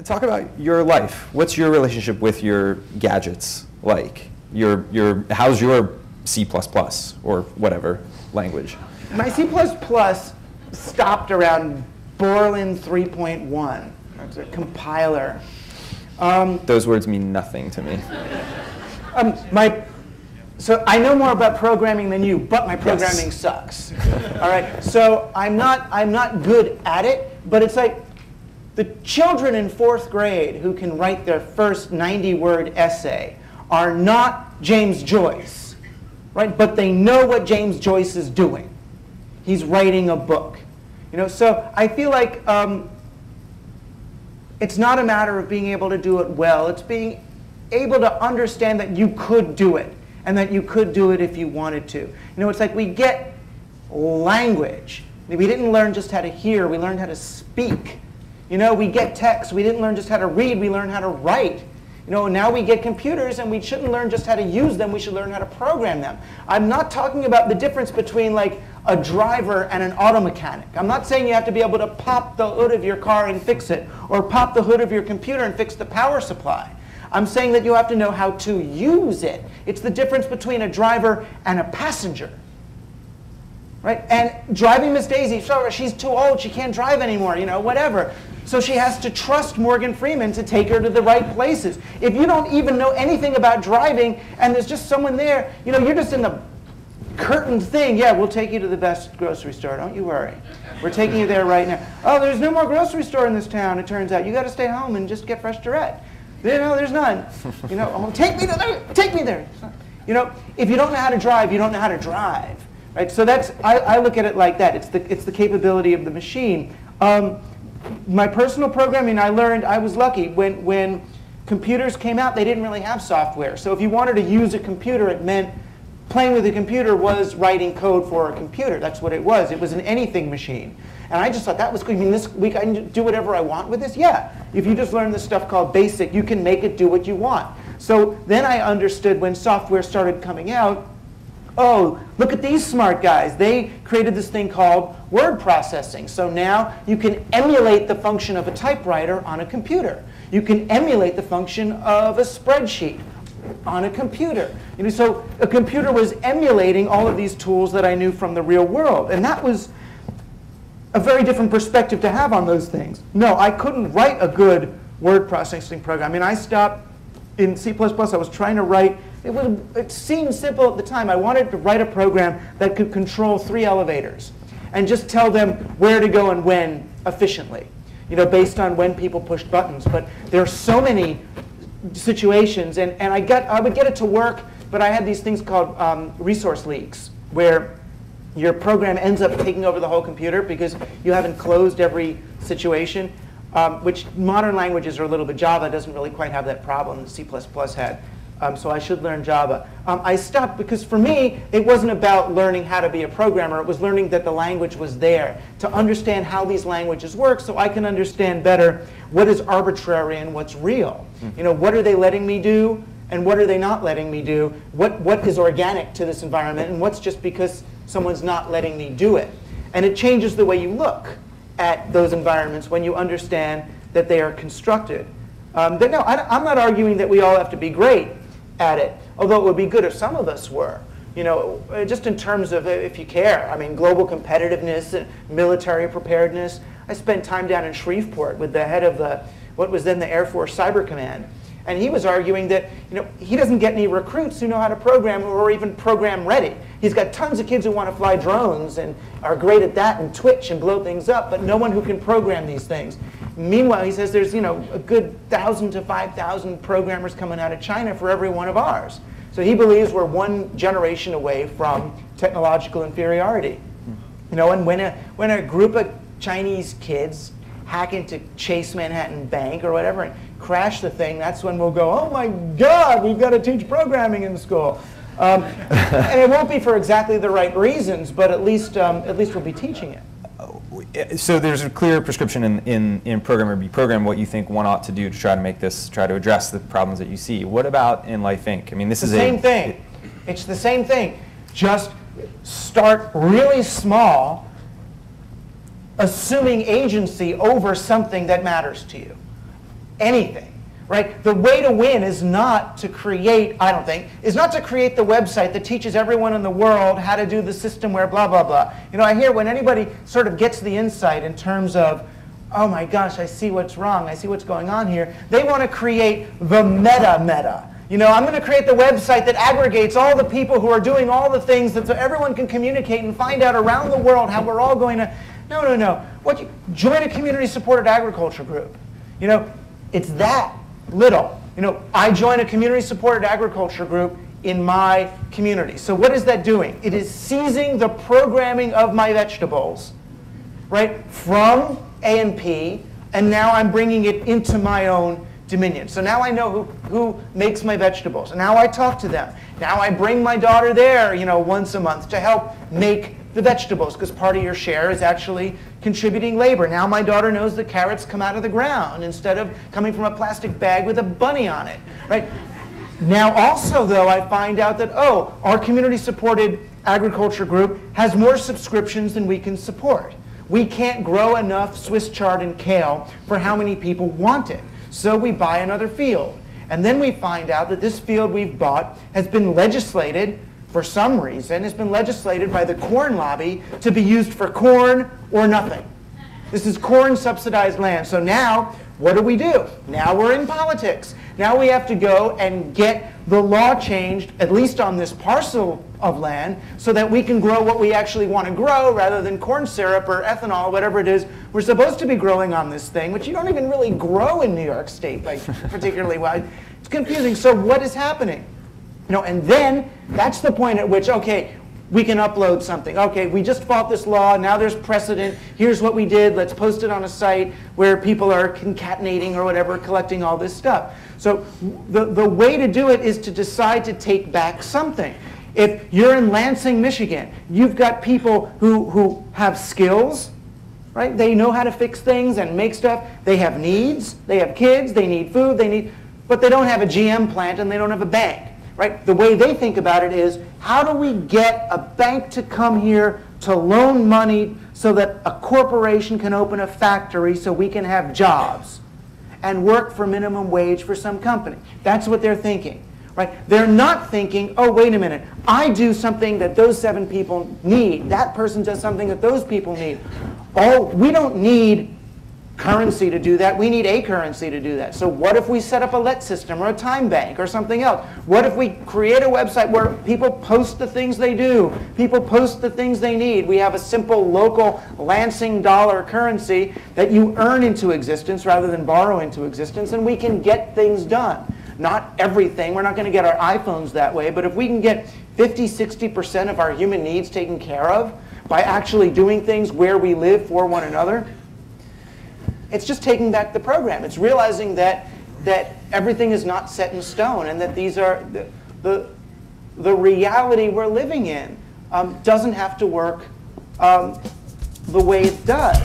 talk about your life. What's your relationship with your gadgets like? How's your C++ or whatever language? My C++ stopped around Borland 3.1. It's a compiler. Those words mean nothing to me. So I know more about programming than you, but my programming sucks. All right. So I'm not good at it, but it's like the children in 4th grade who can write their first 90-word essay are not James Joyce, right? But they know what James Joyce is doing. He's writing a book. So I feel like it's not a matter of being able to do it well. It's being able to understand that you could do it, and that you could do it if you wanted to. It's like we get language. We didn't learn just how to hear. We learned how to speak. We get text. We didn't learn just how to read. We learned how to write. Now we get computers, and we shouldn't learn just how to use them. We should learn how to program them. I'm not talking about the difference between like a driver and an auto mechanic. I'm not saying you have to be able to pop the hood of your car and fix it, or pop the hood of your computer and fix the power supply. I'm saying that you have to know how to use it. It's the difference between a driver and a passenger. Right? And driving Miss Daisy, she's too old, she can't drive anymore, whatever. So she has to trust Morgan Freeman to take her to the right places. If you don't even know anything about driving and there's just someone there, you're just in the curtained thing. Yeah, we'll take you to the best grocery store, don't you worry. We're taking you there right now. Oh, there's no more grocery store in this town, it turns out. You got to stay home and just get fresh direct. There's none. Oh, take me there, take me there. If you don't know how to drive, you don't know how to drive. Right? So I look at it like that. It's the capability of the machine. My personal programming, I was lucky. When computers came out, they didn't really have software. So if you wanted to use a computer, it meant playing with a computer was writing code for a computer. That's what it was. It was an anything machine. And I just thought that was cool. This week I can do whatever I want with this? Yeah. If you just learn this stuff called BASIC, you can make it do what you want. So then I understood when software started coming out, oh, look at these smart guys. They created this thing called word processing. So now you can emulate the function of a typewriter on a computer. You can emulate the function of a spreadsheet on a computer. So a computer was emulating all of these tools that I knew from the real world. And that was a very different perspective to have on those things. No, I couldn't write a good word processing program. I stopped in C++. I was trying to write. It seemed simple at the time. I wanted to write a program that could control 3 elevators and just tell them where to go and when efficiently, based on when people pushed buttons. But there are so many situations, and I would get it to work, but I had these things called resource leaks, where your program ends up taking over the whole computer because you haven't closed every situation, which modern languages are a little bit. Java doesn't really quite have that problem that C++ had. So I should learn Java. I stopped because for me, it wasn't about learning how to be a programmer. It was learning that the language was there, to understand how these languages work so I can understand better what is arbitrary and what's real. What are they letting me do and what are they not letting me do? What is organic to this environment and what's just because someone's not letting me do it? And it changes the way you look at those environments when you understand that they are constructed. But no, I'm not arguing that we all have to be great at it, although it would be good if some of us were. Just in terms of if you care. Global competitiveness, military preparedness. I spent time down in Shreveport with the head of what was then the Air Force Cyber Command. And he was arguing that he doesn't get any recruits who know how to program or even program ready. He's got tons of kids who want to fly drones and are great at that and twitch and blow things up, but no one who can program these things. Meanwhile, he says there's a good 1,000 to 5,000 programmers coming out of China for every one of ours. So he believes we're one generation away from technological inferiority. And when a group of Chinese kids hack into Chase Manhattan Bank or whatever and crash the thing, that's when we'll go, oh my God, we've got to teach programming in school. And it won't be for exactly the right reasons, but at least we'll be teaching it. So there's a clear prescription in Program or Be Programmed what you think one ought to do to try to address the problems that you see. What about in Life Inc.? This is the same thing. It's the same thing. Just start really small, assuming agency over something that matters to you. anything, right? The way to win is not to create, I don't think, is not to create the website that teaches everyone in the world how to do the system where blah, blah, blah. You know, I hear when anybody sort of gets the insight in terms of, oh my gosh, I see what's wrong, I see what's going on here, they want to create the meta-meta. You know, I'm going to create the website that aggregates all the people who are doing all the things that so everyone can communicate and find out around the world how we're all going to, no, no, no. Join a community-supported agriculture group. You know, it's that little. You know, I join a community-supported agriculture group in my community. So what is that doing? It is seizing the programming of my vegetables, right, from A&P, and now I'm bringing it into my own dominion. So now I know who makes my vegetables. And now I talk to them. Now I bring my daughter there, you know, once a month to help make the vegetables, because part of your share is actually contributing labor. Now my daughter knows the carrots come out of the ground instead of coming from a plastic bag with a bunny on it, right? Now also, though, I find out that, oh, our community-supported agriculture group has more subscriptions than we can support. We can't grow enough Swiss chard and kale for how many people want it. So we buy another field. And then we find out that this field we've bought has been legislated, for some reason, has been legislated by the corn lobby to be used for corn or nothing. This is corn-subsidized land. So now, what do? Now we're in politics. Now we have to go and get the law changed, at least on this parcel of land, so that we can grow what we actually want to grow rather than corn syrup or ethanol, whatever it is we're supposed to be growing on this thing, which you don't even really grow in New York State, like, particularly well. It's confusing. So what is happening? You know, and then that's the point at which, okay, we can upload something. Okay, we just fought this law, now there's precedent, here's what we did, let's post it on a site where people are concatenating or whatever, collecting all this stuff. So the way to do it is to decide to take back something. If you're in Lansing, Michigan, you've got people who have skills, right? They know how to fix things and make stuff. They have needs, they have kids, they need food, but they don't have a GM plant and they don't have a bank. Right? The way they think about it is, how do we get a bank to come here to loan money so that a corporation can open a factory so we can have jobs and work for minimum wage for some company? That's what they're thinking. Right? They're not thinking, oh, wait a minute, I do something that those 7 people need. That person does something that those people need. Oh, we don't need currency to do that. We need a currency to do that. So what if we set up a let system or a time bank or something else? What if we create a website where people post the things they do, people post the things they need? We have a simple local Lansing dollar currency that you earn into existence rather than borrow into existence, and we can get things done. Not everything. We're not going to get our iPhones that way, but if we can get 50–60% of our human needs taken care of by actually doing things where we live for one another, it's just taking back the program. It's realizing that everything is not set in stone, and that these are the reality we're living in doesn't have to work the way it does.